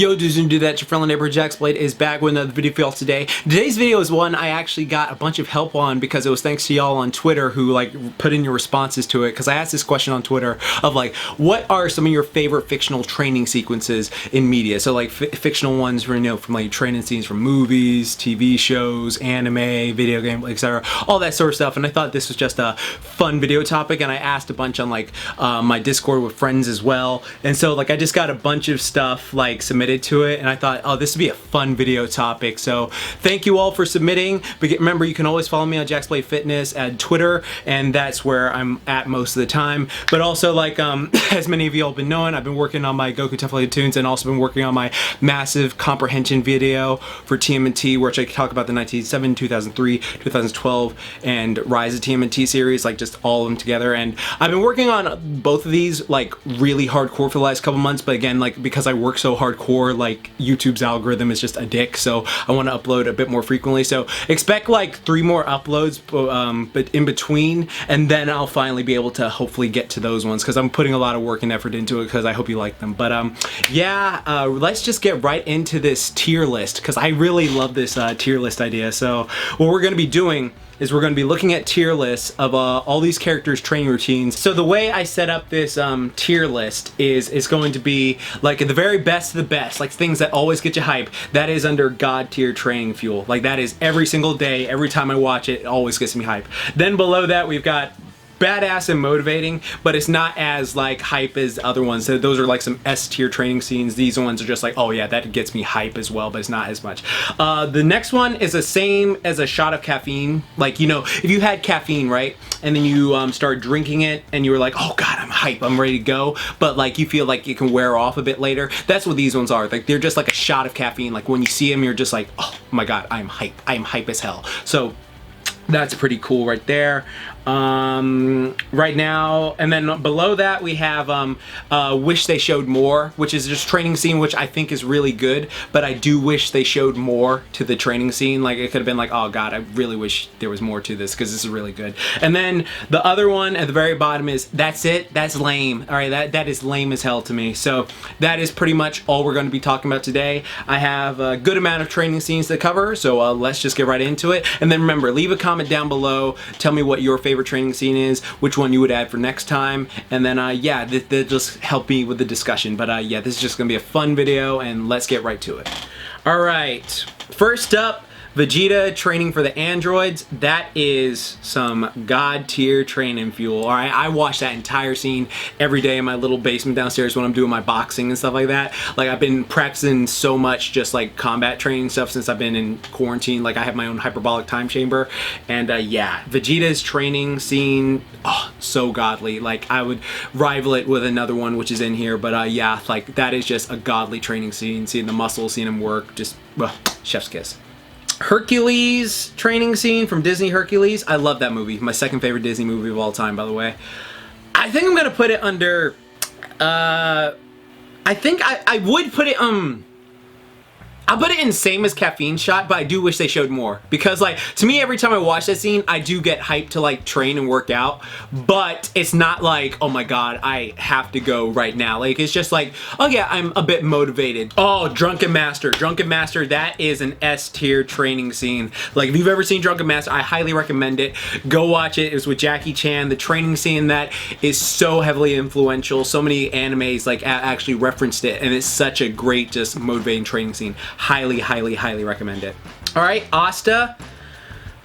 Yo dudes and do that, your friendly neighbor JaxBlade is back with another video for y'all today. Today's video is one I actually got a bunch of help on because it was thanks to y'all on Twitter who like put in your responses to it, because I asked this question on Twitter of like, what are some of your favorite fictional training sequences in media? So like fictional ones from, you know, from like training scenes from movies, TV shows, anime, video game, etc., all that sort of stuff. And I thought this was just a fun video topic, and I asked a bunch on like my Discord with friends as well. And so like I just got a bunch of stuff like submitted to it, and I thought, oh, this would be a fun video topic. So thank you all for submitting. But remember, you can always follow me on JaxBlade Fitness at Twitter, and that's where I'm at most of the time. But also, like as many of you all have been knowing, I've been working on my Goku Templated Tunes, and also been working on my massive comprehension video for TMNT, which I talk about the 1997, 2003, 2012, and Rise of TMNT series, like just all of them together. And I've been working on both of these like really hardcore for the last couple months, but again, like because I work so hardcore, like YouTube's algorithm is just a dick, so I want to upload a bit more frequently. So expect like 3 more uploads but in between, and then I'll finally be able to hopefully get to those ones, because I'm putting a lot of work and effort into it, because I hope you like them. But yeah, let's just get right into this tier list, because I really love this tier list idea. So what we're going to be doing is we're going to be looking at tier lists of all these characters' training routines. So the way I set up this tier list is going to be like the very best of the best, like things that always get you hype. That is under God tier training fuel. Like that is every single day, every time I watch it, it always gets me hype. Then below that we've got badass and motivating, but it's not as like hype as other ones. So those are like some S tier training scenes. These ones are just like, oh yeah, that gets me hype as well, but it's not as much. The next one is the same as a shot of caffeine. Like, you know, if you had caffeine, right, and then you start drinking it and you were like, oh god, I'm hype, I'm ready to go, but like you feel like it can wear off a bit later. That's what these ones are. Like they're just like a shot of caffeine. Like when you see them, you're just like, oh my god, I'm hype. I am hype as hell. So that's pretty cool right there. Right now, and then below that we have wish they showed more, which is just training scene, which I think is really good, but I do wish they showed more to the training scene. Like it could have been like, oh god, I really wish there was more to this, because this is really good. And then the other one at the very bottom is, that's it, that's lame. All right, that is lame as hell to me. So that is pretty much all we're going to be talking about today. I have a good amount of training scenes to cover, so let's just get right into it. And then remember, leave a comment down below, tell me what your favorite training scene is, which one you would add for next time, and then yeah, that just help me with the discussion. But yeah, this is just gonna be a fun video, and let's get right to it. All right, first up, Vegeta training for the androids. That is some god tier training fuel. All right, I watch that entire scene every day in my little basement downstairs when I'm doing my boxing and stuff like that. Like I've been practicing so much just like combat training stuff since I've been in quarantine. Like I have my own hyperbolic time chamber, and yeah, Vegeta's training scene, oh, so godly. Like I would rival it with another one which is in here, but yeah, like that is just a godly training scene. Seeing the muscles, seeing him work, just chef's kiss. Hercules training scene from Disney Hercules. I love that movie. My second favorite Disney movie of all time, by the way. I think I'm gonna put it under I think I would put it I'll put it in same as caffeine shot, but I do wish they showed more, because like to me, every time I watch that scene, I do get hyped to like train and work out, but it's not like, oh my god, I have to go right now. Like it's just like, oh yeah, I'm a bit motivated. Oh, Drunken Master, that is an S tier training scene. Like if you've ever seen Drunken Master, I highly recommend it. Go watch it. It was with Jackie Chan. The training scene that is so heavily influential. So many animes like actually referenced it, and it's such a great, just motivating training scene. Highly, highly, highly recommend it. All right, Asta.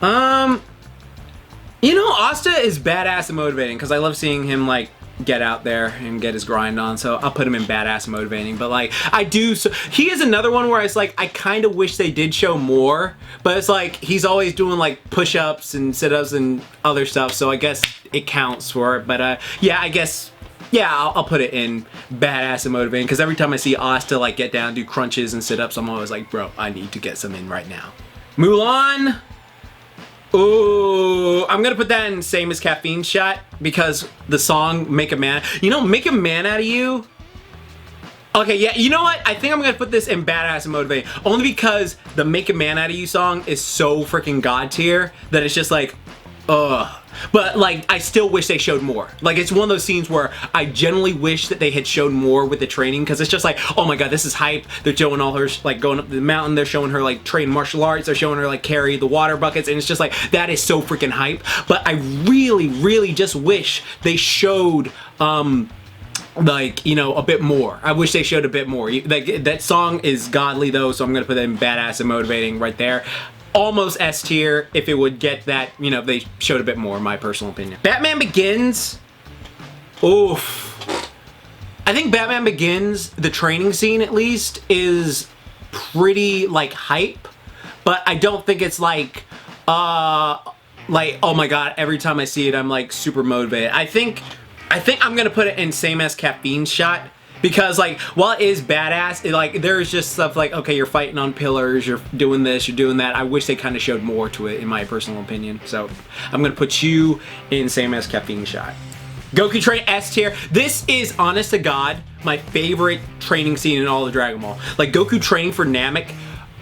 You know, Asta is badass and motivating, because I love seeing him like get out there and get his grind on, so I'll put him in badass and motivating. But like I do, so he is another one where it's like I kind of wish they did show more, but it's like he's always doing like push-ups and sit-ups and other stuff, so I guess it counts for it. But yeah, I guess, yeah, I'll put it in badass and motivating, because every time I see Asta like get down, do crunches and sit-ups, I'm always like, bro, I need to get some in right now. Mulan. Ooh, I'm gonna put that in same as caffeine shot, because the song Make a Man, you know, Make a Man Out of You. Okay, yeah, you know what? I think I'm gonna put this in badass and motivating, only because the Make a Man Out of You song is so freaking god tier that it's just like, But like, I still wish they showed more. Like, it's one of those scenes where I generally wish that they had shown more with the training, because it's just like, oh my god, this is hype. They're showing all her like going up the mountain. They're showing her like train martial arts. They're showing her like carry the water buckets, and it's just like, that is so freaking hype. But I really just wish they showed like, you know, a bit more. I wish they showed a bit more. Like, that song is godly though, so I'm gonna put that in badass and motivating right there. Almost S tier if it would get that, you know, they showed a bit more, in my personal opinion. Batman Begins, oof. I think Batman Begins, the training scene at least, is pretty like hype, but I don't think it's like oh my god, every time I see it I'm like super motivated. I think I'm gonna put it in same as Caffeine Shot, because like, while it is badass, there's just stuff like, okay, you're fighting on pillars, you're doing this, you're doing that. I wish they kind of showed more to it, in my personal opinion. So I'm gonna put you in same as Caffeine Shot. Goku Train S tier. This is, honest to god, my favorite training scene in all of Dragon Ball. Like, Goku training for Namek,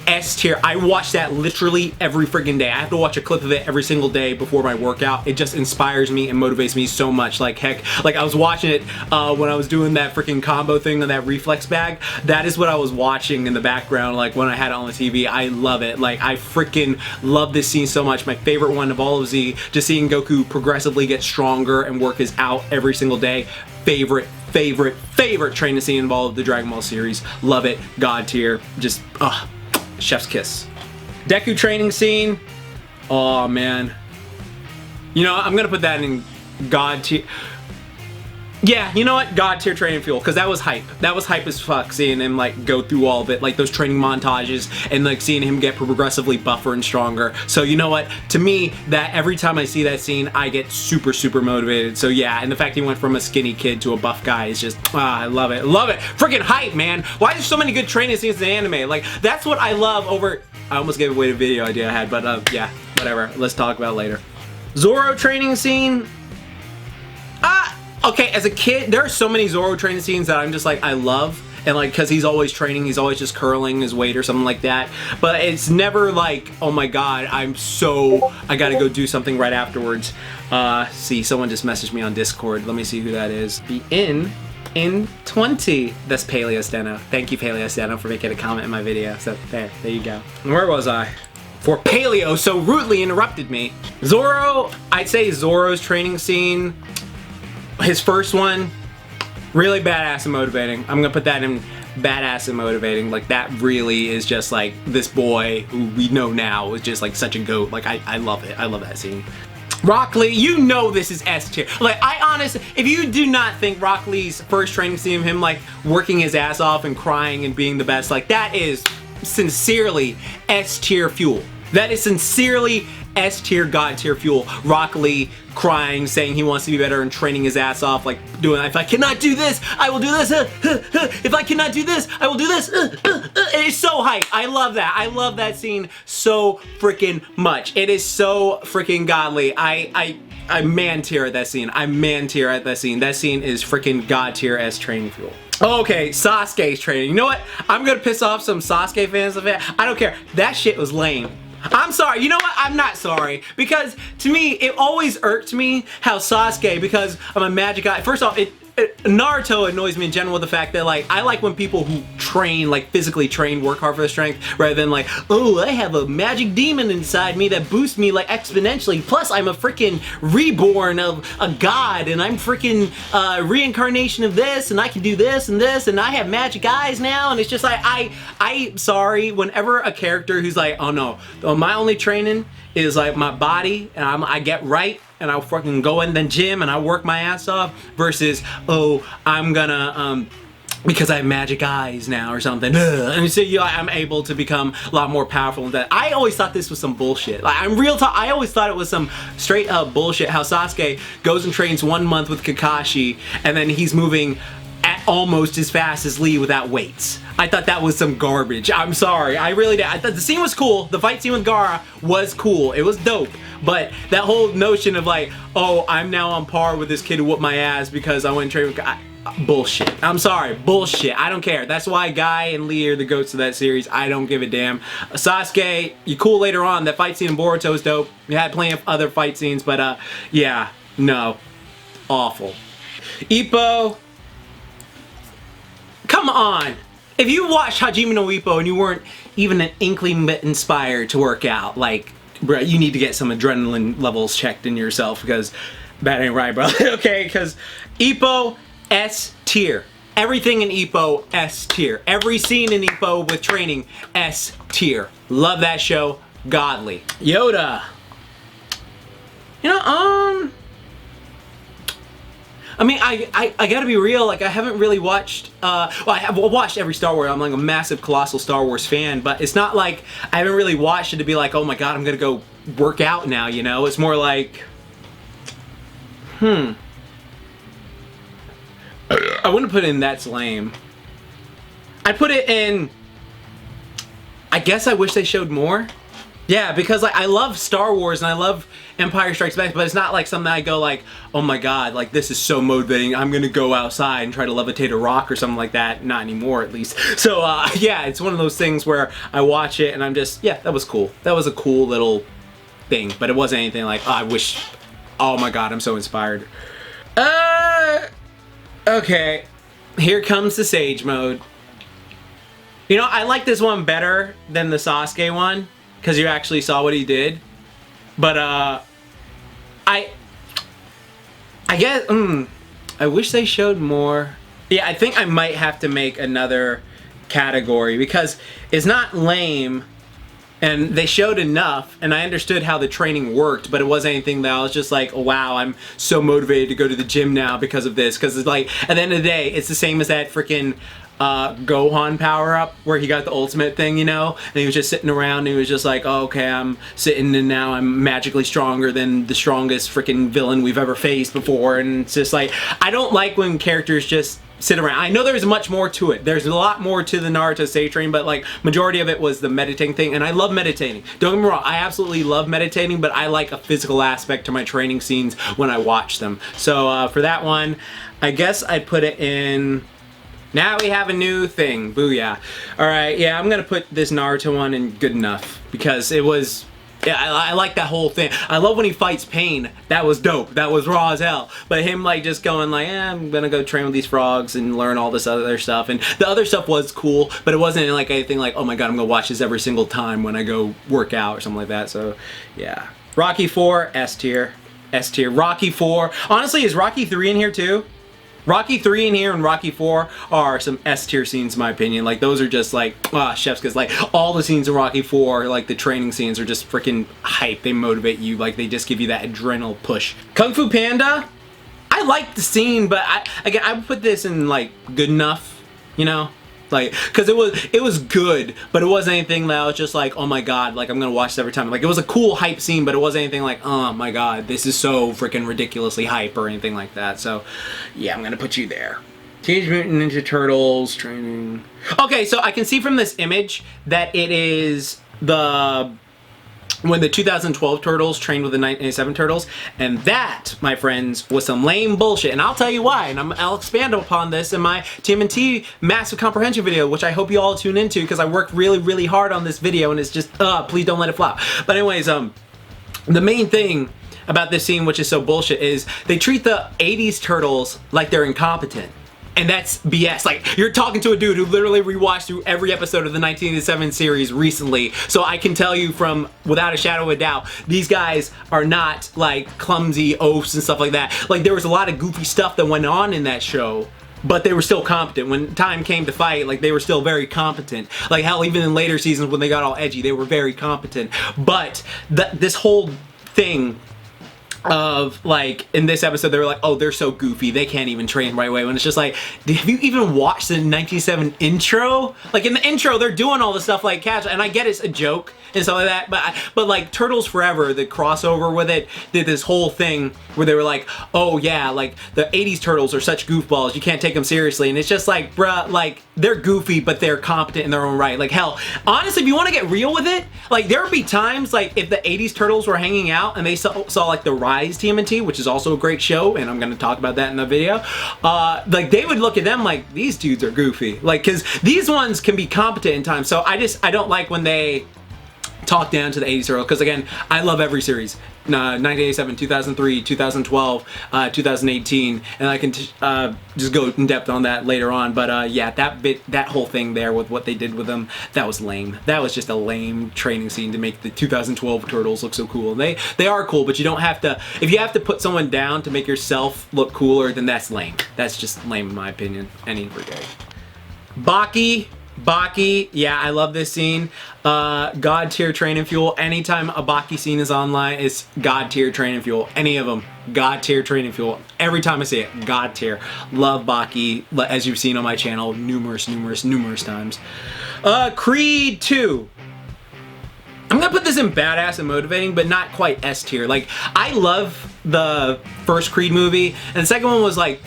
S tier. I watch that literally every freaking day. I have to watch a clip of it every single day before my workout. It just inspires me and motivates me so much. Like, heck, like I was watching it when I was doing that freaking combo thing on that reflex bag. That is what I was watching in the background, like when I had it on the TV. I love it. Like, I freaking love this scene so much. My favorite one of all of Z, just seeing Goku progressively get stronger and work his out every single day. Favorite training scene of all of the Dragon Ball series. Love it. God tier. Just, chef's kiss. Deku training scene. Oh man. You know, I'm gonna put that in God tier. Yeah, you know what? God tier training fuel, because that was hype. That was hype as fuck, seeing him like go through all of it, like those training montages, and like seeing him get progressively buffer and stronger. So you know what? To me, that every time I see that scene, I get super motivated. So yeah, and the fact he went from a skinny kid to a buff guy is just, I love it. Love it. Freaking hype, man. Why are there so many good training scenes in anime? Like, that's what I love over... I almost gave away the video idea I had, but yeah, whatever. Let's talk about it later. Zoro training scene. Okay, as a kid, there are so many Zoro training scenes that I'm just like, I love. And like, because he's always training, he's always just curling his weight or something like that. But it's never like, oh my god, I gotta go do something right afterwards. See, someone just messaged me on Discord. Let me see who that is. Be in 20. That's Paleo Steno. Thank you, Paleo Steno, for making a comment in my video. So there you go. Where was I? For Paleo so rudely interrupted me. Zoro, I'd say Zoro's training scene, his first one, really badass and motivating. I'm gonna put that in badass and motivating. Like, that really is just like, this boy who we know now is just like such a goat. Like, I love it. I love that scene. Rock Lee, you know this is S tier. Like, if you do not think Rock Lee's first training scene of him like working his ass off and crying and being the best, like, that is sincerely S tier fuel. That is sincerely S tier, God tier fuel. Rock Lee crying, saying he wants to be better and training his ass off, like doing, if I cannot do this, I will do this. If I cannot do this, I will do this. It is so hype. I love that. I love that scene so freaking much. It is so freaking godly. I man tier at that scene. I man tier at that scene. That scene is freaking God tier as training fuel. Okay, Sasuke's training. You know what? I'm gonna piss off some Sasuke fans of it. I don't care. That shit was lame. I'm sorry. You know what? I'm not sorry. Because to me, it always irked me how Sasuke, because I'm a magic guy. First off, Naruto annoys me in general with the fact that, like, I like when people who train, like physically train, work hard for their strength, rather than like, oh, I have a magic demon inside me that boosts me like exponentially. Plus, I'm a freaking reborn of a god, and I'm freaking reincarnation of this, and I can do this, and I have magic eyes now, and it's just like, I'm sorry, whenever a character who's like, oh no, my only training is like my body, and I get right, and I'll fucking go in the gym and I work my ass off, versus, oh, I'm gonna, because I have magic eyes now or something, and so I'm able to become a lot more powerful than that. I always thought this was some bullshit. Like, I'm real talk, I always thought it was some straight up bullshit how Sasuke goes and trains 1 month with Kakashi, and then he's moving at almost as fast as Lee without weights. I thought that was some garbage. I'm sorry. I really did. I thought the scene was cool. The fight scene with Gaara was cool. It was dope. But that whole notion of like, oh, I'm now on par with this kid who whooped my ass because I went and trained with bullshit. I'm sorry, bullshit. I don't care. That's why Guy and Lee are the goats of that series. I don't give a damn. Sasuke, you cool later on. That fight scene in Boruto is dope. We had plenty of other fight scenes, but yeah, no. Awful. Ippo. Come on. If you watched Hajime no Ippo and you weren't even an inkling bit inspired to work out, like, bro, you need to get some adrenaline levels checked in yourself, because that ain't right, bro. Okay, because Ippo, S tier. Everything in Ippo, S tier. Every scene in Ippo with training, S tier. Love that show. Godly. Yoda. You know, I mean, I gotta be real, like, I haven't really watched, well, I have watched every Star Wars. I'm like a massive, colossal Star Wars fan, but it's not like I haven't really watched it to be like, oh my god, I'm gonna go work out now, you know? It's more like, I wouldn't put it in that's lame. I'd put it in, I guess I wish they showed more. Yeah, because like I love Star Wars and I love Empire Strikes Back, but it's not like something I go like, oh my god, like this is so motivating, I'm gonna go outside and try to levitate a rock or something like that. Not anymore, at least. So yeah, it's one of those things where I watch it and I'm just, yeah, that was cool. That was a cool little thing, but it wasn't anything like, oh, I wish, oh my god, I'm so inspired. Okay, here comes the Sage mode. You know, I like this one better than the Sasuke one, because you actually saw what he did. But I guess I wish they showed more. Yeah, I think I might have to make another category, because it's not lame and they showed enough and I understood how the training worked, but it wasn't anything that I was just like, oh, wow, I'm so motivated to go to the gym now because of this. Because it's like, at the end of the day, it's the same as that freaking Gohan power-up where he got the ultimate thing, you know, and he was just sitting around and he was just like, oh, okay, I'm sitting and now I'm magically stronger than the strongest freaking villain we've ever faced before. And it's just like, I don't like when characters just sit around. I know there's much more to it. There's a lot more to the Naruto Sage Train, but like majority of it was the meditating thing, and I love meditating. Don't get me wrong, I absolutely love meditating, but I like a physical aspect to my training scenes when I watch them. So for that one, I guess I'd put it in. Now we have a new thing. Booyah. Alright, yeah, I'm gonna put this Naruto one in good enough, because it was, yeah, I like that whole thing. I love when he fights Pain. That was dope. That was raw as hell. But him like just going like, I'm gonna go train with these frogs and learn all this other stuff. And the other stuff was cool, but it wasn't like anything like, oh my god, I'm gonna watch this every single time when I go work out or something like that. So yeah. Rocky 4, S tier. S tier. Rocky 4. Honestly, is Rocky 3 in here too? Rocky 3 in here and Rocky 4 are some S tier scenes in my opinion. Like those are just like, chef's kiss. Like all the scenes in Rocky 4, like the training scenes are just freaking hype. They motivate you, like they just give you that adrenal push. Kung Fu Panda, I like the scene, but I would put this in like good enough, you know? Like, cause it was good, but it wasn't anything that I was just like, oh my god, like I'm gonna watch this every time. Like it was a cool hype scene, but it wasn't anything like, oh my god, this is so freaking ridiculously hype or anything like that. So yeah, I'm gonna put you there. Teenage Mutant Ninja Turtles training. Okay, so I can see from this image that it is when the 2012 Turtles trained with the 1987 Turtles, and that, my friends, was some lame bullshit, and I'll tell you why, and I'll expand upon this in my TMNT Massive Comprehension video, which I hope you all tune into, because I worked really, really hard on this video, and it's just, please don't let it flop. But anyways, the main thing about this scene, which is so bullshit, is they treat the 80s Turtles like they're incompetent. And that's BS. Like, you're talking to a dude who literally rewatched through every episode of the 1987 series recently. So I can tell you from, without a shadow of a doubt, these guys are not like clumsy oafs and stuff like that. Like, there was a lot of goofy stuff that went on in that show, but they were still competent. When time came to fight, like, they were still very competent. Like, hell, even in later seasons when they got all edgy, they were very competent. But this whole thing of like, in this episode they were like, oh, they're so goofy, they can't even train right away, when it's just like, have you even watched the 1997 intro? Like in the intro they're doing all the stuff like casual, and I get it's a joke and stuff like that, but like Turtles Forever, the crossover with it, did this whole thing where they were like, oh yeah, like the 80s Turtles are such goofballs, you can't take them seriously, and it's just like, bruh, like they're goofy but they're competent in their own right. Like hell, honestly, if you want to get real with it, like there would be times like if the 80s Turtles were hanging out and they saw like the Rise TMNT, which is also a great show, and I'm gonna talk about that in the video. Like they would look at them like, these dudes are goofy. Like, cause these ones can be competent in time. So I don't like when they talk down to the 80s girl, because again, I love every series. 1987, 2003, 2012, 2018, and I can just go in depth on that later on. But yeah, that whole thing there with what they did with them, that was lame. That was just a lame training scene to make the 2012 Turtles look so cool. They are cool, but you don't have to. If you have to put someone down to make yourself look cooler, then that's lame. That's just lame in my opinion. Any brigade. Baki, yeah, I love this scene. God tier training fuel. Anytime a Baki scene is online, it's God tier training fuel. Any of them, God tier training fuel. Every time I see it, God tier. Love Baki, as you've seen on my channel numerous times. Creed 2. I'm gonna put this in badass and motivating, but not quite S tier. Like, I love the first Creed movie, and the second one was like,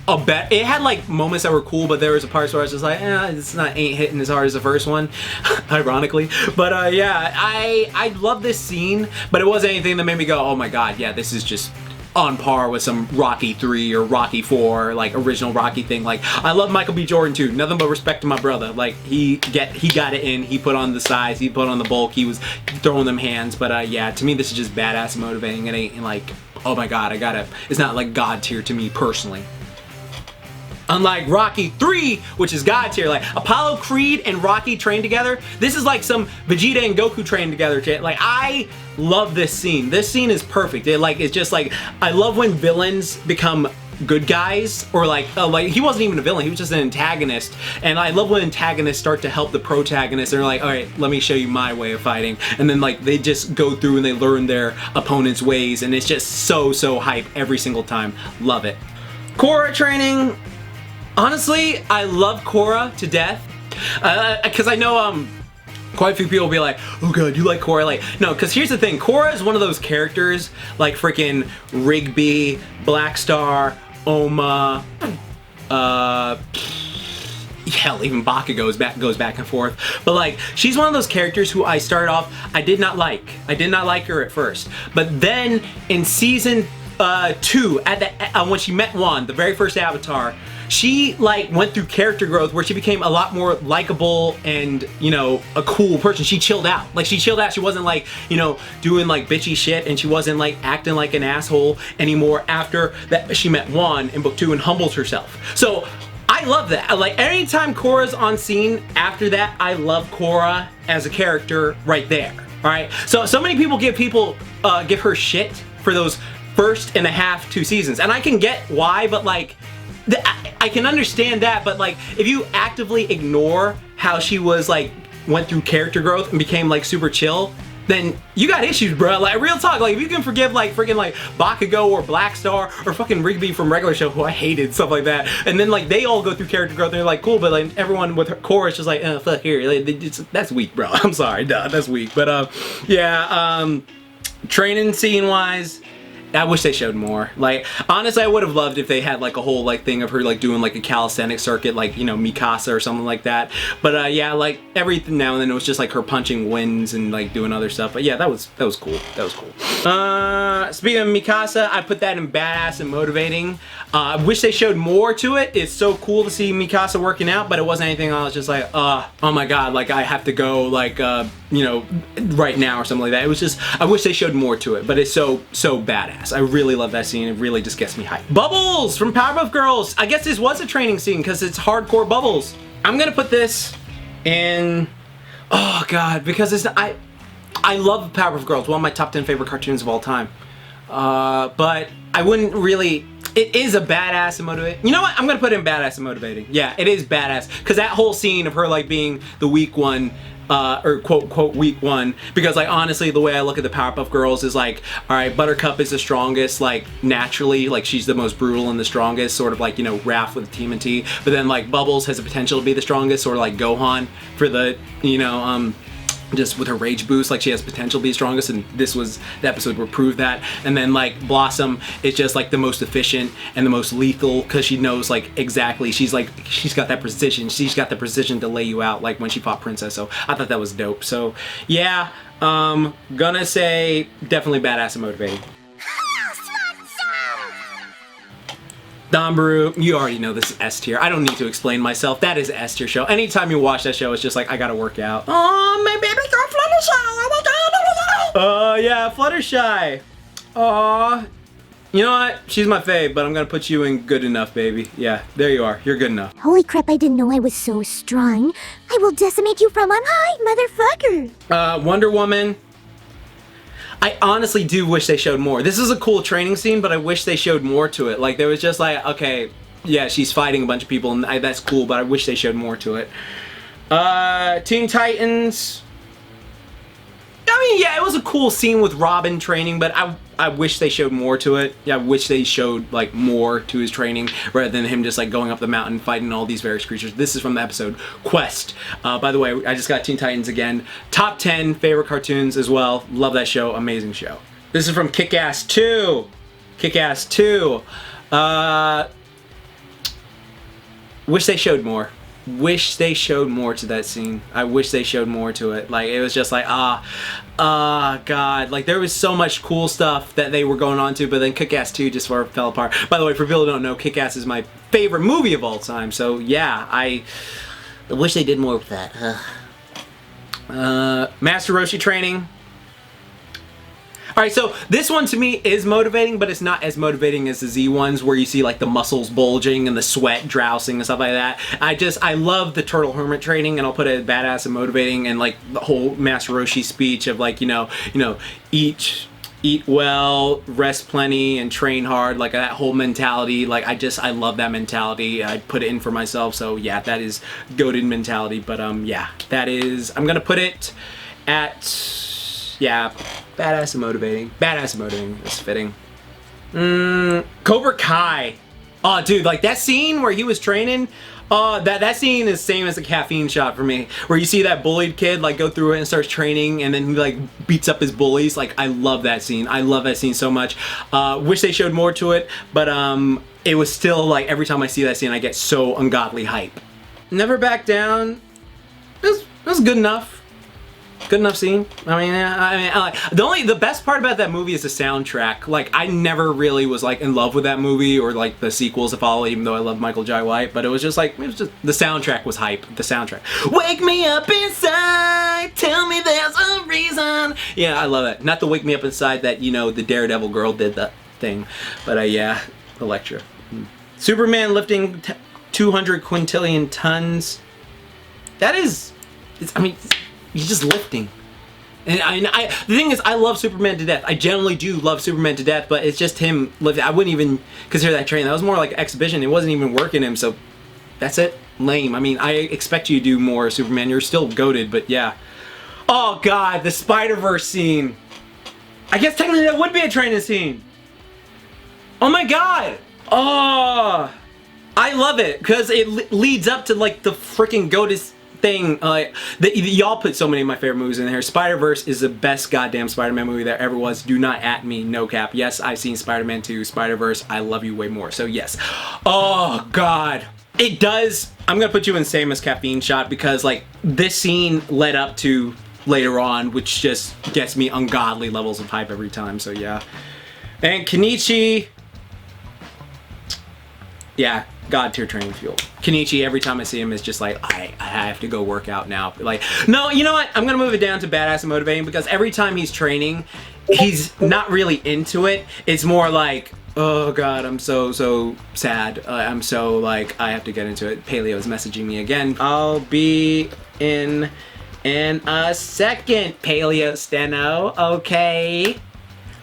it had like moments that were cool, but there was a parts where I was just like, ain't hitting as hard as the first one, ironically. But yeah, I love this scene, but it wasn't anything that made me go, oh my god, yeah, this is just on par with some Rocky 3 or Rocky 4, like original Rocky thing. Like, I love Michael B. Jordan too. Nothing but respect to my brother. Like, he got it in. He put on the size. He put on the bulk. He was throwing them hands. But yeah, to me, this is just badass and motivating. It ain't like, oh my god, it's not like God tier to me personally. Unlike Rocky 3, which is God tier, like Apollo Creed and Rocky trained together. This is like some Vegeta and Goku trained together shit. Like, I love this scene. This scene is perfect. It's just like, I love when villains become good guys, or like he wasn't even a villain, he was just an antagonist. And I love when antagonists start to help the protagonist. They're like, all right, let me show you my way of fighting. And then like they just go through and they learn their opponent's ways, and it's just so hype every single time. Love it. Korra training. Honestly, I love Korra to death, because I know quite a few people will be like, oh god, you like Korra? Like, no, because here's the thing, Korra is one of those characters like freaking Rigby, Black Star, Oma, hell, even Baka goes back and forth. But like, she's one of those characters who I started off, I did not like her at first, but then in season 2, when she met Wan, the very first Avatar, she like went through character growth where she became a lot more likable and, you know, a cool person. She chilled out. Like, she chilled out. She wasn't like, you know, doing like bitchy shit, and she wasn't like acting like an asshole anymore after that she met Wan in book 2 and humbled herself. So I love that. Like, anytime Korra's on scene after that, I love Korra as a character right there. All right. So many people give her shit for those first and a half 2 seasons, and I can get why, but like, I can understand that. But like, if you actively ignore how she was like went through character growth and became like super chill, then you got issues, bro. Like, real talk. Like, if you can forgive like freaking like Bakugo or Black Star or fucking Rigby from regular show, who I hated, stuff like that, and then like they all go through character growth and they're like cool, but like everyone with her Korra is just like, fuck here, like, that's weak, bro. I'm sorry, duh, that's weak. But yeah, training scene wise, I wish they showed more. Like, honestly, I would have loved if they had like a whole like thing of her like doing like a calisthenics circuit, like, you know, Mikasa or something like that. But yeah, like every now and then it was just like her punching winds and like doing other stuff. But yeah, that was cool. That was cool. Speaking of Mikasa, I put that in badass and motivating. I wish they showed more to it. It's so cool to see Mikasa working out, but it wasn't anything I was just like, oh my god, like I have to go like you know, right now or something like that. It was just, I wish they showed more to it, but it's so badass. I really love that scene. It really just gets me hyped. Bubbles from Powerpuff Girls. I guess this was a training scene because it's hardcore Bubbles. I'm gonna put this in, oh god, because it's, I love Powerpuff Girls, one of my top 10 favorite cartoons of all time. But I wouldn't really, it is a badass and motivating. You know what? I'm gonna put it in badass and motivating. Yeah, it is badass. Because that whole scene of her like being the weak one, or quote weak one, because like honestly the way I look at the Powerpuff Girls is like, alright, Buttercup is the strongest, like naturally, like she's the most brutal and the strongest, sort of like, you know, Raph with TMNT, but then like Bubbles has the potential to be the strongest, sort of like Gohan for the, you know, just with her rage boost, like she has potential to be strongest, and this was the episode where proved that. And then like Blossom is just like the most efficient and the most lethal because she knows like exactly, she's got that precision, to lay you out, like when she fought Princess. So I thought that was dope. So yeah, gonna say definitely badass and motivating. Danbaru, you already know this is S tier. I don't need to explain myself. That is an S tier show. Anytime you watch that show, it's just like, I gotta work out. Oh, my baby girl Fluttershy. Oh my god. Oh, yeah, Fluttershy. Aw. You know what? She's my fave, but I'm gonna put you in good enough, baby. Yeah, there you are. You're good enough. Holy crap, I didn't know I was so strong. I will decimate you from on high, motherfucker. Wonder Woman. I honestly do wish they showed more. This is a cool training scene, but I wish they showed more to it. Like, there was just like, okay, yeah, she's fighting a bunch of people, and that's cool, but I wish they showed more to it. Teen Titans. I mean, yeah, it was a cool scene with Robin training, but I wish they showed more to it. Yeah, I wish they showed, like, more to his training, rather than him just, like, going up the mountain fighting all these various creatures. This is from the episode Quest. By the way, I just got Teen Titans again. Top 10 favorite cartoons as well. Love that show. Amazing show. This is from Kick-Ass 2. Kick-Ass 2. Wish they showed more. Wish they showed more to that scene. I wish they showed more to it. Like, it was just like, God. Like, there was so much cool stuff that they were going on to, but then Kick-Ass 2 just sort of fell apart. By the way, for people who don't know, Kick-Ass is my favorite movie of all time. So, yeah, I wish they did more with that. Master Roshi training. Alright, so this one to me is motivating, but it's not as motivating as the Z ones where you see like the muscles bulging and the sweat drowsing and stuff like that. I love the Turtle Hermit training, and I'll put it badass and motivating, and like the whole Master Roshi speech of like, you know, eat well, rest plenty, and train hard, like that whole mentality. Like I love that mentality. I put it in for myself, so yeah, that is goated mentality. But yeah, that is, I'm gonna put it at, yeah, badass and motivating. Badass and motivating is fitting. Cobra Kai. Oh, dude, like that scene where he was training, that scene is same as a caffeine shot for me. Where you see that bullied kid like go through it and starts training, and then he like beats up his bullies. Like, I love that scene. I love that scene so much. Wish they showed more to it, but it was still like every time I see that scene, I get so ungodly hype. Never Back Down. It was good enough. Good enough scene. The best part about that movie is the soundtrack. Like, I never really was like in love with that movie or like the sequels to follow, even though I love Michael Jai White. But it was just like, the soundtrack was hype. The soundtrack. Wake me up inside. Tell me there's a reason. Yeah, I love it. Not the Wake Me Up Inside that, you know, the Daredevil girl did that thing. But yeah, Elektra. Superman lifting 200 quintillion tons. That is, he's just lifting. And the thing is, I love Superman to death. I generally do love Superman to death, but it's just him lifting. I wouldn't even consider that training. That was more like exhibition. It wasn't even working him, so that's it. Lame. I mean, I expect you to do more Superman. You're still goated, but yeah. Oh god, the Spider-Verse scene. I guess technically that would be a training scene. Oh my god. Oh, I love it because it leads up to like the freaking goatest thing. Y'all put so many of my favorite movies in here. Spider-Verse is the best goddamn Spider-Man movie there ever was. Do not at me, no cap. Yes, I've seen Spider-Man 2, Spider-Verse. I love you way more. So yes. Oh god. It does. I'm gonna put you in same as Caffeine Shot because like this scene led up to later on, which just gets me ungodly levels of hype every time. So yeah. And Kenichi. Yeah, God tier training fuel. Kenichi, every time I see him, is just like, I have to go work out now. Like, no, you know what? I'm gonna move it down to badass and motivating because every time he's training, he's not really into it. It's more like, oh god, I'm so sad. I'm so like, I have to get into it. Paleo is messaging me again. I'll be in a second, Paleo Steno. Okay.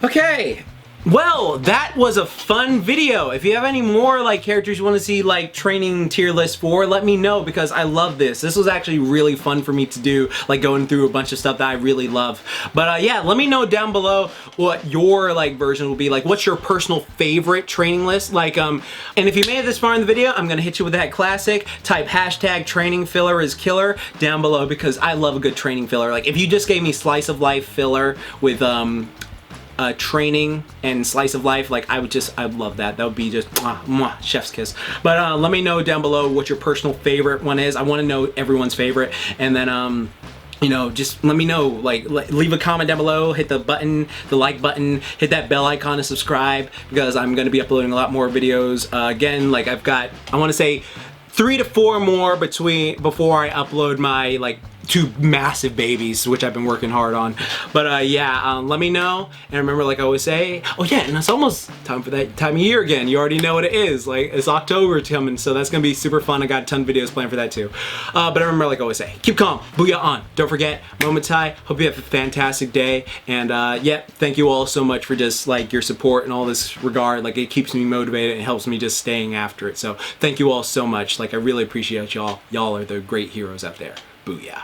Okay. Well, that was a fun video. If you have any more like characters you want to see like training tier list for, let me know because I love this. This was actually really fun for me to do, like going through a bunch of stuff that I really love. But yeah, let me know down below what your like version will be. Like, what's your personal favorite training list? Like, and if you made it this far in the video, I'm gonna hit you with that classic. Type hashtag training filler is killer down below because I love a good training filler. Like, if you just gave me slice of life filler with training and slice of life, like I'd love that. That would be just mwah, chef's kiss. But let me know down below what your personal favorite one is. I want to know everyone's favorite, and then you know, just let me know, like leave a comment down below, hit the button, the like button, hit that bell icon to subscribe, because I'm going to be uploading a lot more videos. Again, like I've got, I want to say 3 to 4 more before I upload my like 2 massive babies, which I've been working hard on. But yeah, let me know. And remember, like I always say, oh yeah, and it's almost time for that time of year again. You already know what it is. Like, it's October coming, so that's gonna be super fun. I got a ton of videos planned for that too. But remember, like I always say, keep calm, booyah on. Don't forget, moment Tai. Hope you have a fantastic day. And yeah, thank you all so much for just like your support and all this regard. Like, it keeps me motivated and helps me just staying after it. So thank you all so much. Like, I really appreciate y'all. Y'all are the great heroes out there. Booyah.